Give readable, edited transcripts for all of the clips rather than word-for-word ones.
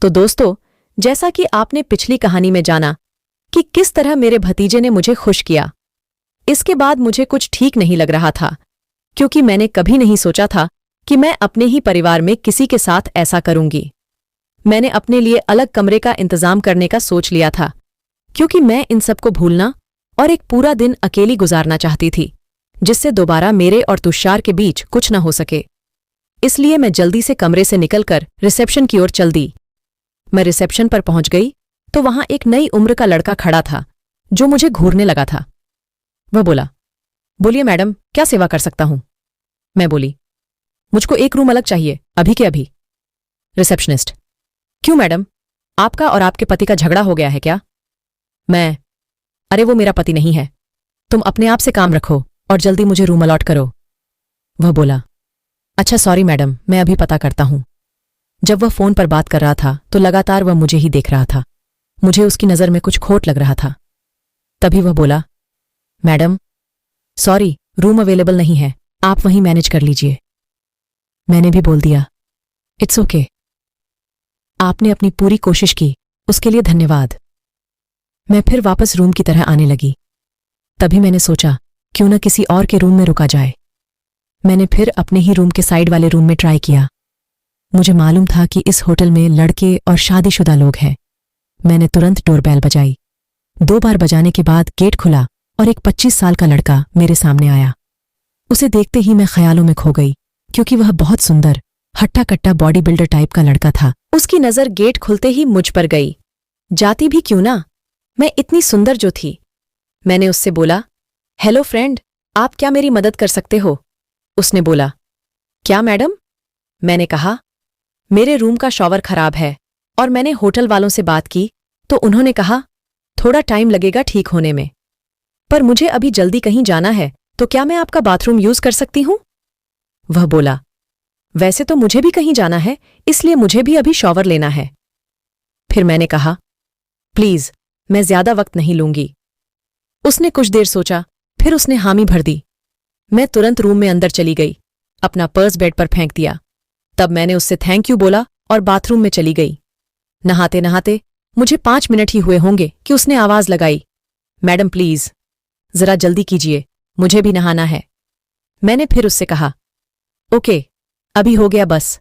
तो दोस्तों, जैसा कि आपने पिछली कहानी में जाना कि किस तरह मेरे भतीजे ने मुझे खुश किया, इसके बाद मुझे कुछ ठीक नहीं लग रहा था, क्योंकि मैंने कभी नहीं सोचा था कि मैं अपने ही परिवार में किसी के साथ ऐसा करूंगी। मैंने अपने लिए अलग कमरे का इंतजाम करने का सोच लिया था, क्योंकि मैं इन सबको भूलना और एक पूरा दिन अकेली गुजारना चाहती थी, जिससे दोबारा मेरे और तुषार के बीच कुछ न हो सके। इसलिए मैं जल्दी से कमरे से निकलकर रिसेप्शन की ओर चल दी। मैं रिसेप्शन पर पहुंच गई तो वहां एक नई उम्र का लड़का खड़ा था, जो मुझे घूरने लगा था। वह बोला, बोलिए मैडम, क्या सेवा कर सकता हूं? मैं बोली, मुझको एक रूम अलग चाहिए, अभी के अभी। रिसेप्शनिस्ट, क्यों मैडम, आपका और आपके पति का झगड़ा हो गया है क्या? मैं, अरे वो मेरा पति नहीं है, तुम अपने आप से काम रखो और जल्दी मुझे रूम अलॉट करो। वह बोला, अच्छा सॉरी मैडम, मैं अभी पता करता हूं। जब वह फोन पर बात कर रहा था तो लगातार वह मुझे ही देख रहा था। मुझे उसकी नज़र में कुछ खोट लग रहा था। तभी वह बोला, मैडम सॉरी, रूम अवेलेबल नहीं है, आप वहीं मैनेज कर लीजिए। मैंने भी बोल दिया, इट्स ओके, आपने अपनी पूरी कोशिश की, उसके लिए धन्यवाद। मैं फिर वापस रूम की तरह आने लगी। तभी मैंने सोचा, क्यों न किसी और के रूम में रुका जाए। मैंने फिर अपने ही रूम के साइड वाले रूम में ट्राई किया। मुझे मालूम था कि इस होटल में लड़के और शादीशुदा लोग हैं। मैंने तुरंत डोरबेल बजाई। 2 बार बजाने के बाद गेट खुला और एक 25 साल का लड़का मेरे सामने आया। उसे देखते ही मैं ख्यालों में खो गई, क्योंकि वह बहुत सुंदर, हट्टा कट्टा बॉडी बिल्डर टाइप का लड़का था। उसकी नज़र गेट खुलते ही मुझ पर गई। जाती भी क्यों ना, मैं इतनी सुंदर जो थी। मैंने उससे बोला, हेलो फ्रेंड, आप क्या मेरी मदद कर सकते हो? उसने बोला, क्या मैडम? मैंने कहा, मेरे रूम का शॉवर खराब है और मैंने होटल वालों से बात की तो उन्होंने कहा थोड़ा टाइम लगेगा ठीक होने में, पर मुझे अभी जल्दी कहीं जाना है, तो क्या मैं आपका बाथरूम यूज कर सकती हूं? वह बोला, वैसे तो मुझे भी कहीं जाना है, इसलिए मुझे भी अभी शॉवर लेना है। फिर मैंने कहा, प्लीज, मैं ज्यादा वक्त नहीं लूंगी। उसने कुछ देर सोचा, फिर उसने हामी भर दी। मैं तुरंत रूम में अंदर चली गई, अपना पर्स बेड पर फेंक दिया। तब मैंने उससे थैंक यू बोला और बाथरूम में चली गई। नहाते नहाते मुझे 5 मिनट ही हुए होंगे कि उसने आवाज लगाई, मैडम प्लीज, जरा जल्दी कीजिए, मुझे भी नहाना है। मैंने फिर उससे कहा, ओके, अभी हो गया बस।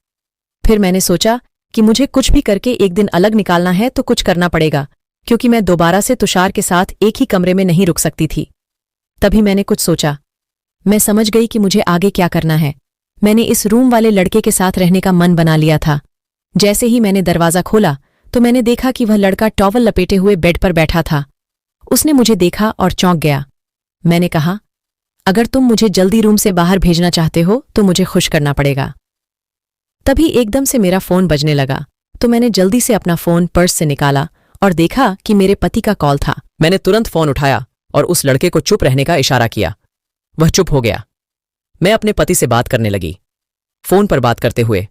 फिर मैंने सोचा कि मुझे कुछ भी करके एक दिन अलग निकालना है तो कुछ करना पड़ेगा, क्योंकि मैं दोबारा से तुषार के साथ एक ही कमरे में नहीं रुक सकती थी। तभी मैंने कुछ सोचा। मैं समझ गई कि मुझे आगे क्या करना है। मैंने इस रूम वाले लड़के के साथ रहने का मन बना लिया था। जैसे ही मैंने दरवाजा खोला तो मैंने देखा कि वह लड़का टॉवल लपेटे हुए बेड पर बैठा था। उसने मुझे देखा और चौंक गया। मैंने कहा, अगर तुम मुझे जल्दी रूम से बाहर भेजना चाहते हो तो मुझे खुश करना पड़ेगा। तभी एकदम से मेरा फोन बजने लगा, तो मैंने जल्दी से अपना फोन पर्स से निकाला और देखा कि मेरे पति का कॉल था। मैंने तुरंत फोन उठाया और उस लड़के को चुप रहने का इशारा किया। वह चुप हो गया। मैं अपने पति से बात करने लगी, फोन पर बात करते हुए,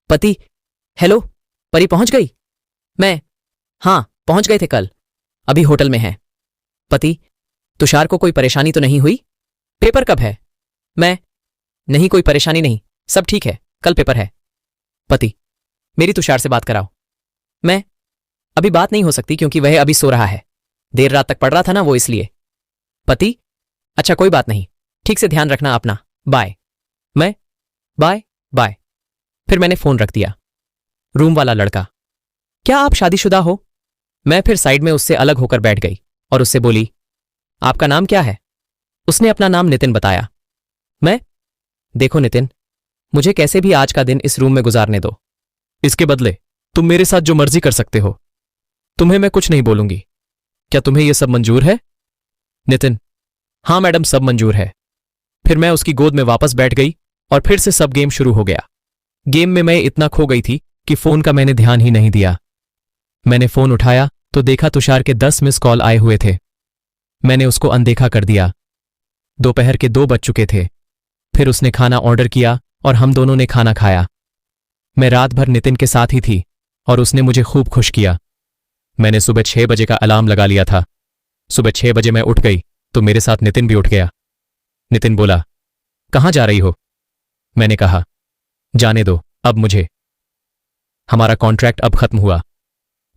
पति, हेलो, परी पहुंच गई? मैं, हाँ, पहुंच गए थे कल, अभी होटल में है। पति, तुषार को कोई परेशानी तो नहीं हुई? पेपर कब है? मैं, नहीं, कोई परेशानी नहीं, सब ठीक है, कल पेपर है। पति, मेरी तुषार से बात कराओ। मैं, अभी बात नहीं हो सकती क्योंकि वह अभी सो रहा है, देर रात तक पढ़ रहा था ना वो, इसलिए। पति, अच्छा कोई बात नहीं, ठीक से ध्यान रखना अपना, बाय। मैं, बाय बाय। फिर मैंने फोन रख दिया। रूम वाला लड़का, क्या आप शादीशुदा हो? मैं फिर साइड में उससे अलग होकर बैठ गई और उससे बोली, आपका नाम क्या है? उसने अपना नाम नितिन बताया। मैं, देखो नितिन, मुझे कैसे भी आज का दिन इस रूम में गुजारने दो। इसके बदले तुम मेरे साथ जो मर्जी कर सकते हो, तुम्हें मैं कुछ नहीं बोलूंगी। क्या तुम्हें यह सब मंजूर है? नितिन, हाँ मैडम, सब मंजूर है। फिर मैं उसकी गोद में वापस बैठ गई और फिर से सब गेम शुरू हो गया। गेम में मैं इतना खो गई थी कि फोन का मैंने ध्यान ही नहीं दिया। मैंने फोन उठाया तो देखा तुषार के 10 मिस कॉल आए हुए थे। मैंने उसको अनदेखा कर दिया। दोपहर के 2 बज चुके थे। फिर उसने खाना ऑर्डर किया और हम दोनों ने खाना खाया। मैं रात भर नितिन के साथ ही थी और उसने मुझे खूब खुश किया। मैंने सुबह 6 बजे का अलार्म लगा लिया था। सुबह 6 बजे मैं उठ गई तो मेरे साथ नितिन भी उठ गया। नितिन बोला, कहाँ जा रही हो? मैंने कहा, जाने दो अब मुझे। हमारा कॉन्ट्रैक्ट अब खत्म हुआ,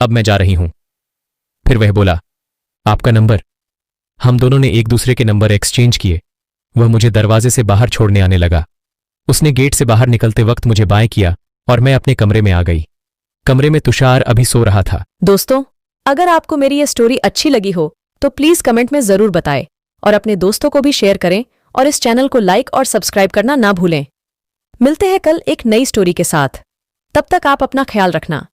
अब मैं जा रही हूं। फिर वह बोला, आपका नंबर? हम दोनों ने एक दूसरे के नंबर एक्सचेंज किए। वह मुझे दरवाजे से बाहर छोड़ने आने लगा। उसने गेट से बाहर निकलते वक्त मुझे बाएं किया और मैं अपने कमरे में आ गई। कमरे में तुषार अभी सो रहा था। दोस्तों, अगर आपको मेरी ये स्टोरी अच्छी लगी हो तो प्लीज कमेंट में जरूर बताएं और अपने दोस्तों को भी शेयर करें और इस चैनल को लाइक और सब्सक्राइब करना ना भूलें। मिलते हैं कल एक नई स्टोरी के साथ। तब तक आप अपना ख्याल रखना।